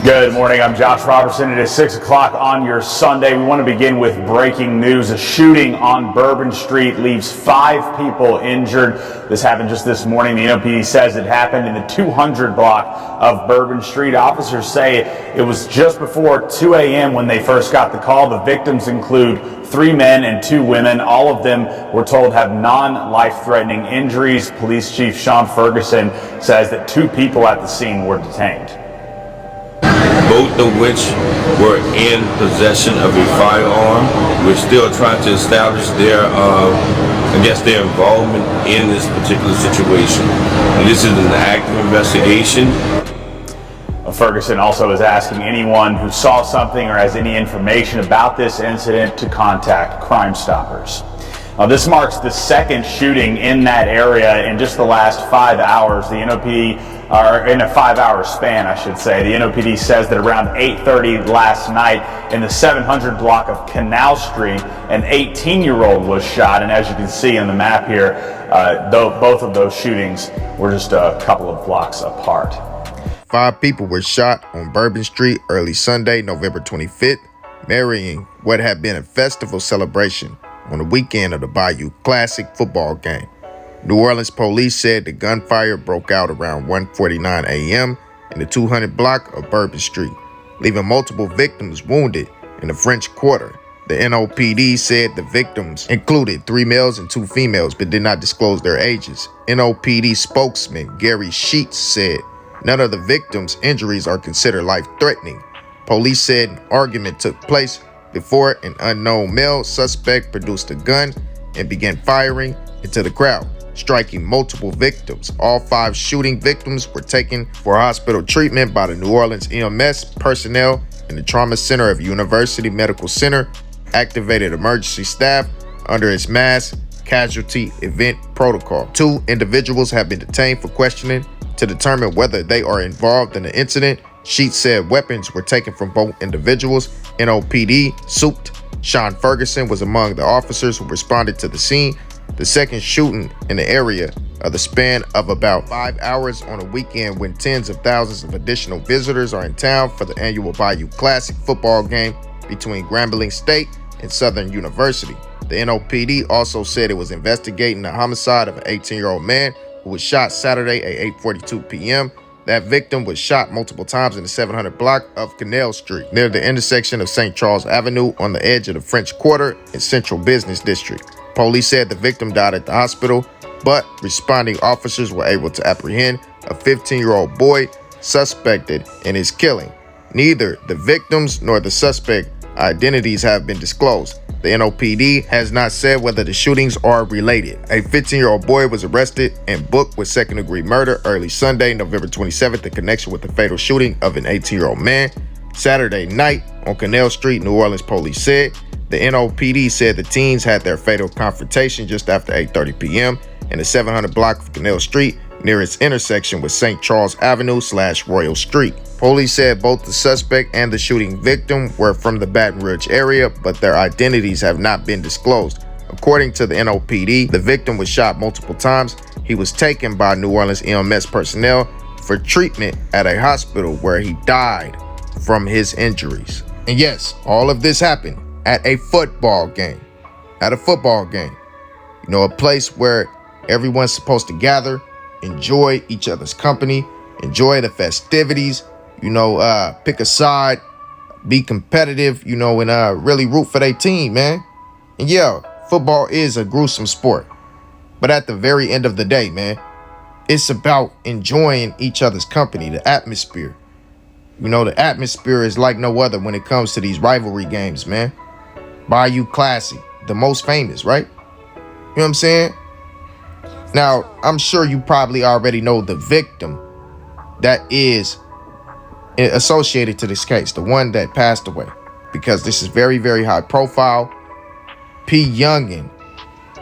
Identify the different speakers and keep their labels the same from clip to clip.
Speaker 1: Good morning, I'm Josh Robertson. It is 6 o'clock on your Sunday. We want to begin with breaking news. A shooting on Bourbon Street leaves 5 people injured. This happened just this morning. The NOPD says it happened in the 200 block of Bourbon Street. Officers say it was just before 2 a.m. when they first got the call. The victims include 3 men and 2 women. All of them were told have non-life-threatening injuries. Police Chief Sean Ferguson says that 2 people at the scene were detained.
Speaker 2: Both of which were in possession of a firearm. We're still trying to establish their involvement in this particular situation. And this is an active investigation.
Speaker 1: Ferguson also is asking anyone who saw something or has any information about this incident to contact Crime Stoppers. This marks the 2nd shooting in that area in just the last 5 hours. The NOPD, or in a 5-hour span, I should say. The NOPD says that around 8:30 last night in the 700 block of Canal Street, an 18-year-old was shot. And as you can see on the map here, both of those shootings were just a couple of blocks apart.
Speaker 3: 5 people were shot on Bourbon Street early Sunday, November 25th, marrying what had been a festival celebration on the weekend of the Bayou Classic football game. New Orleans police said the gunfire broke out around 1:49 a.m. in the 200 block of Bourbon Street, leaving multiple victims wounded in the French Quarter. The NOPD said the victims included 3 males and 2 females, but did not disclose their ages. NOPD spokesman Gary Sheets said none of the victims' injuries are considered life-threatening. Police said an argument took place before an unknown male suspect produced a gun and began firing into the crowd, striking multiple victims. All 5 shooting victims were taken for hospital treatment by the New Orleans EMS personnel and the Trauma Center of University Medical Center activated emergency staff under its mass casualty event protocol. 2 individuals have been detained for questioning to determine whether they are involved in the incident. Sheets said weapons were taken from both individuals. NOPD Supt. Sean Ferguson was among the officers who responded to the scene. The 2nd shooting in the area of the span of about 5 hours on a weekend when tens of thousands of additional visitors are in town for the annual Bayou Classic football game between Grambling State and Southern University. The NOPD also said it was investigating the homicide of an 18-year-old man who was shot Saturday at 8:42 p.m. That victim was shot multiple times in the 700 block of Canal Street, near the intersection of St. Charles Avenue on the edge of the French Quarter in Central Business District. Police said the victim died at the hospital, but responding officers were able to apprehend a 15-year-old boy suspected in his killing. Neither the victims nor the suspect identities have been disclosed. The NOPD has not said whether the shootings are related. A 15-year-old boy was arrested and booked with second-degree murder early Sunday, November 27th, in connection with the fatal shooting of an 18-year-old man Saturday night on Canal Street, New Orleans police said. The NOPD said the teens had their fatal confrontation just after 8:30 p.m. in the 700 block of Canal Street near its intersection with St. Charles Avenue/Royal Street. Police said both the suspect and the shooting victim were from the Baton Rouge area, but their identities have not been disclosed. According to the NOPD, the victim was shot multiple times. He was taken by New Orleans EMS personnel for treatment at a hospital where he died from his injuries. And yes, all of this happened at a football game. At a football game. You know, a place where everyone's supposed to gather, enjoy each other's company, enjoy the festivities, pick a side, be competitive, and really root for their team, man. And yeah, football is a gruesome sport. But at the very end of the day, man, it's about enjoying each other's company, the atmosphere. The atmosphere is like no other when it comes to these rivalry games, man. Bayou Classic, the most famous, right? You know what I'm saying? Now, I'm sure you probably already know the victim that is associated to this case, the one that passed away, because this is very, very high profile. PYungin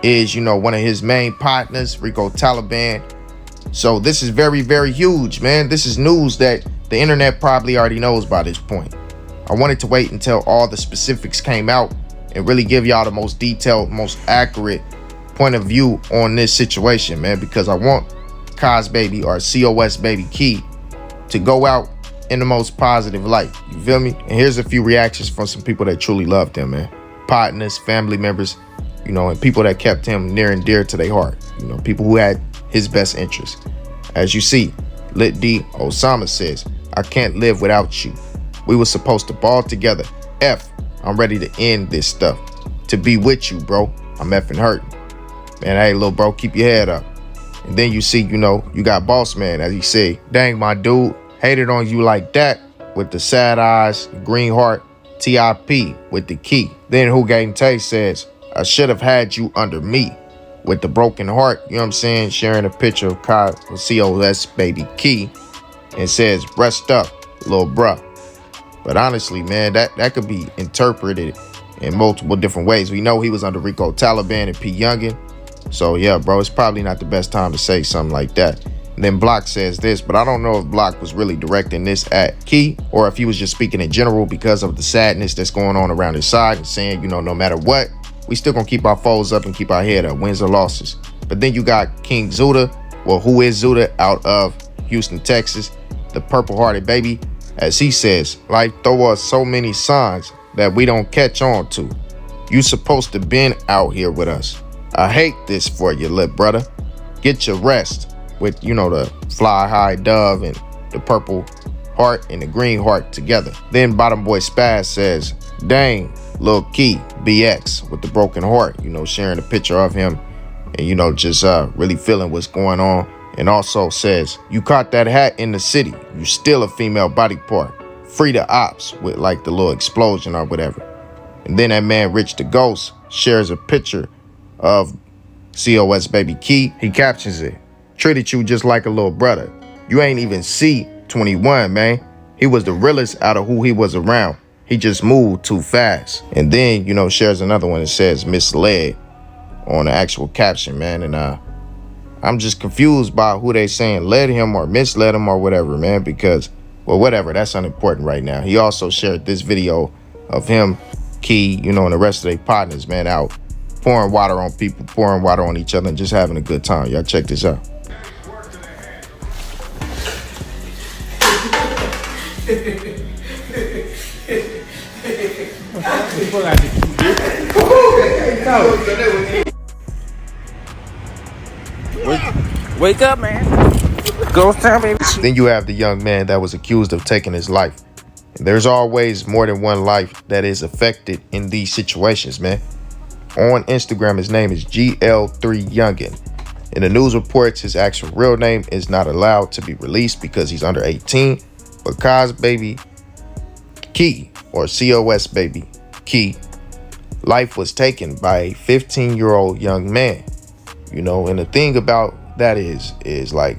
Speaker 3: is, one of his main partners, Rico Taliban. So this is very, very huge, man. This is news that the internet probably already knows by this point. I wanted to wait until all the specifics came out and really give y'all the most detailed, most accurate point of view on this situation, man, because I want CosBaby or COSBaby Key to go out in the most positive light. You feel me? And here's a few reactions from some people that truly loved him, man. Partners, family members, and people that kept him near and dear to their heart. People who had his best interest. As you see, Lit D Osama says, I can't live without you. We were supposed to ball together. I'm ready to end this stuff. To be with you, bro. I'm effing hurting. Man, hey, little bro, keep your head up. And then you see, you got Boss Man, as he said, dang, my dude, hated on you like that with the sad eyes, green heart, TIP with the key. Then Who Game Tay says, I should have had you under me with the broken heart, sharing a picture of CosBaby Key and says, rest up, little bruh. But honestly, man, that could be interpreted in multiple different ways. We know he was under Rico Taliban and PYungin. So yeah, bro, it's probably not the best time to say something like that. And then Block says this, but I don't know if Block was really directing this at Key or if he was just speaking in general because of the sadness that's going on around his side and saying, no matter what, we still gonna keep our foes up and keep our head up, wins or losses. But then you got King Zuda, who is Zuda, out of Houston, Texas, the purple-hearted baby, as he says, life throw us so many signs that we don't catch on to. You supposed to been out here with us. I hate this for you, little brother. Get your rest with, the fly high dove and the purple heart and the green heart together. Then Bottom Boy Spaz says, dang, Lil Key, BX with the broken heart, sharing a picture of him and, just really feeling what's going on. And also says, you caught that hat in the city. You still a female body part. Free the ops with like the little explosion or whatever. And then that man Rich the Ghost shares a picture of CosBaby Key. He captions it, treated you just like a little brother. You ain't even see 21, man. He was the realest out of who he was around. He just moved too fast. And then, shares another one that says misled on the actual caption, man. And I'm just confused by who they saying led him or misled him or whatever, man, because, well, whatever, that's unimportant right now. He also shared this video of him, Key, and the rest of their partners, man, out pouring water on people, pouring water on each other, and just having a good time. Y'all check this out.
Speaker 4: Wake up, man. Ghost town, baby.
Speaker 3: Then you have the young man that was accused of taking his life. And there's always more than one life that is affected in these situations, man. On Instagram, his name is GL3Youngin. In the news reports, his actual real name is not allowed to be released because he's under 18. But CosBaby Key, or CosBaby Key, life was taken by a 15-year-old young man. And the thing about that is like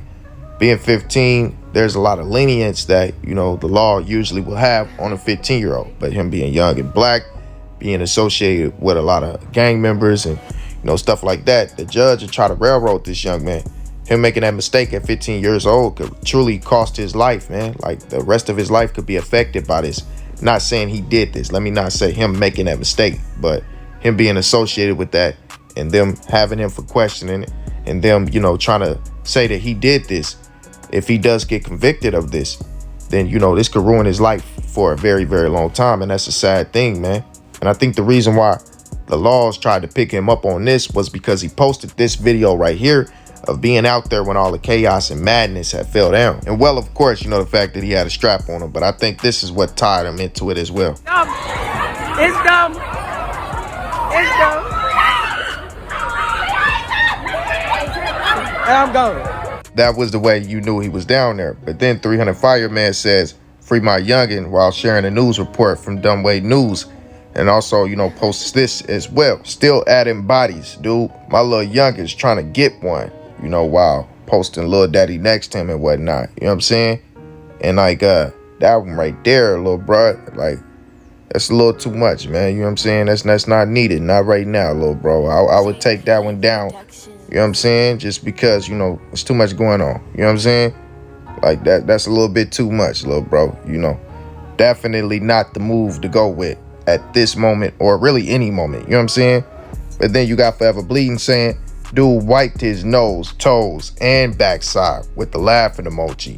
Speaker 3: being 15, there's a lot of lenience that, the law usually will have on a 15-year-old. But him being young and black, being associated with a lot of gang members and, stuff like that, the judge would try to railroad this young man. Him making that mistake at 15 years old could truly cost his life, man. Like the rest of his life could be affected by this. Not saying he did this. Let me not say him making that mistake, but him being associated with that and them having him for questioning it and them, trying to say that he did this. If he does get convicted of this, then, this could ruin his life for a very, very long time. And that's a sad thing, man. And I think the reason why the laws tried to pick him up on this was because he posted this video right here of being out there when all the chaos and madness had fell down. And well, of course, the fact that he had a strap on him, but I think this is what tied him into it as well.
Speaker 4: It's dumb. It's dumb. And I'm going.
Speaker 3: That was the way you knew he was down there. But then 300 Fireman says, free my youngin, while sharing a news report from Dumbway News. And also, posts this as well. Still adding bodies, dude. My little youngin's trying to get one, while posting Lil Daddy next to him and whatnot. You know what I'm saying? And like that one right there, little bro, like that's a little too much, man. You know what I'm saying? That's not needed. Not right now, little bro. I would take that one down. You know what I'm saying? Just because, it's too much going on. You know what I'm saying? Like that's a little bit too much, little bro. Definitely not the move to go with at this moment, or really any moment. You know what I'm saying? But then you got Forever Bleeding saying, dude wiped his nose, toes, and backside with the laughing emoji,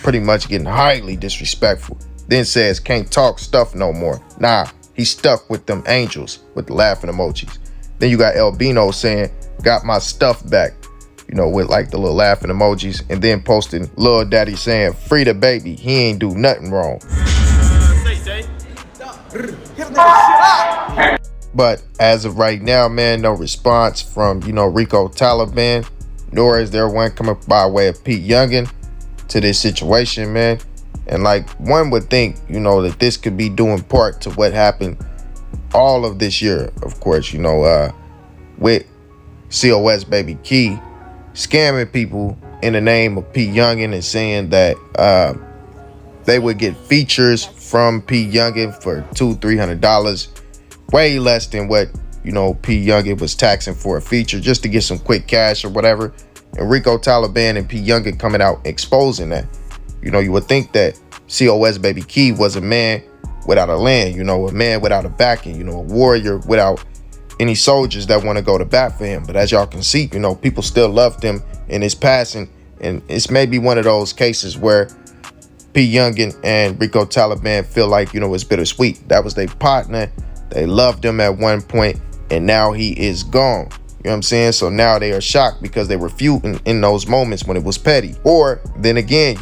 Speaker 3: pretty much getting highly disrespectful. Then says, can't talk stuff no more. Nah, he's stuck with them angels with the laughing emojis. Then you got Albino saying, got my stuff back, with like the little laughing emojis. And then posting Lil Daddy saying, free the baby, he ain't do nothing wrong. But as of right now, man, no response from, Rico Taliban, nor is there one coming by way of PYungin to this situation, man. And like one would think, that this could be due in part to what happened all of this year, of course, with CosBaby Key scamming people in the name of PYungin and saying that they would get features from PYungin for $200-300, way less than what PYungin was taxing for a feature, just to get some quick cash or whatever. And Rico Taliban and PYungin coming out exposing that. You would think that CosBaby Key was a man without a land, a man without a backing, a warrior without any soldiers that want to go to bat for him. But as y'all can see, people still loved him in his passing. And it's maybe one of those cases where PYungin and Rico Taliban feel like, it's bittersweet. That was their partner. They loved him at one point, and now he is gone. You know what I'm saying? So now they are shocked because they were feuding in those moments when it was petty. Or then again,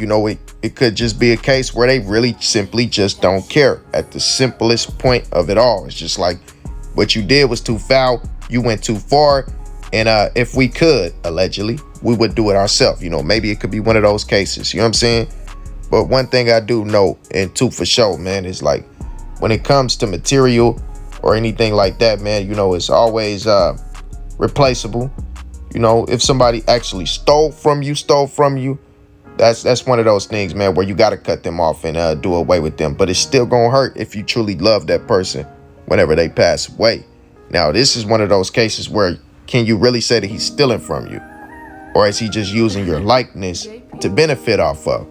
Speaker 3: it could just be a case where they really simply just don't care at the simplest point of it all. It's just like, what you did was too foul. You went too far. And if we could, allegedly, we would do it ourselves. Maybe it could be one of those cases. You know what I'm saying? But one thing I do know, and two for sure, man, is like when it comes to material or anything like that, man, it's always replaceable. If somebody actually stole from you, that's one of those things, man, where you got to cut them off and do away with them. But it's still gonna hurt if you truly love that person whenever they pass away. Now, this is one of those cases where can you really say that he's stealing from you? Or is he just using your likeness to benefit off of?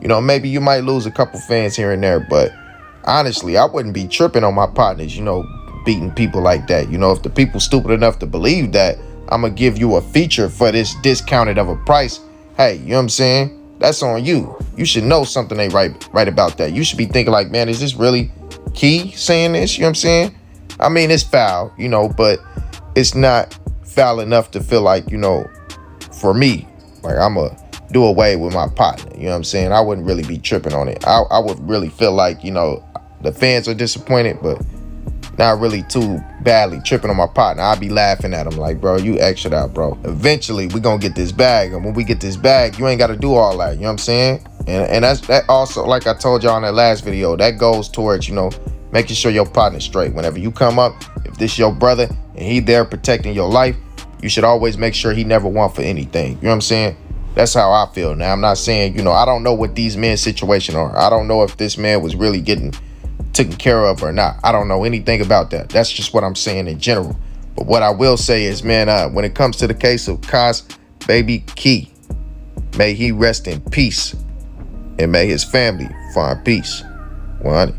Speaker 3: Maybe you might lose a couple fans here and there, but honestly, I wouldn't be tripping on my partners, beating people like that. If the people stupid enough to believe that I'm gonna give you a feature for this discounted of a price, hey, you know what I'm saying? That's on you. You should know something ain't right about that. You should be thinking like, man, is this really Key saying this? You know what I'm saying? I mean, it's foul, but it's not foul enough to feel like, for me, like I'm gonna do away with my partner. You know what I'm saying? I wouldn't really be tripping on it. I would really feel like, the fans are disappointed, but not really too badly tripping on my partner. I'd be laughing at him like, bro, you extra out, bro. Eventually, we gonna get this bag. And when we get this bag, you ain't got to do all that. You know what I'm saying? And that also, like I told y'all in that last video, that goes towards, making sure your partner's straight. Whenever you come up, if this your brother and he there protecting your life, you should always make sure he never want for anything. You know what I'm saying? That's how I feel. Now, I'm not saying, I don't know what these men's situation are. I don't know if this man was really getting taken care of or not. I don't know anything about that. That's just what I'm saying in general. But what I will say is, man, when it comes to the case of CosBaby Key, may he rest in peace and may his family find peace. 100.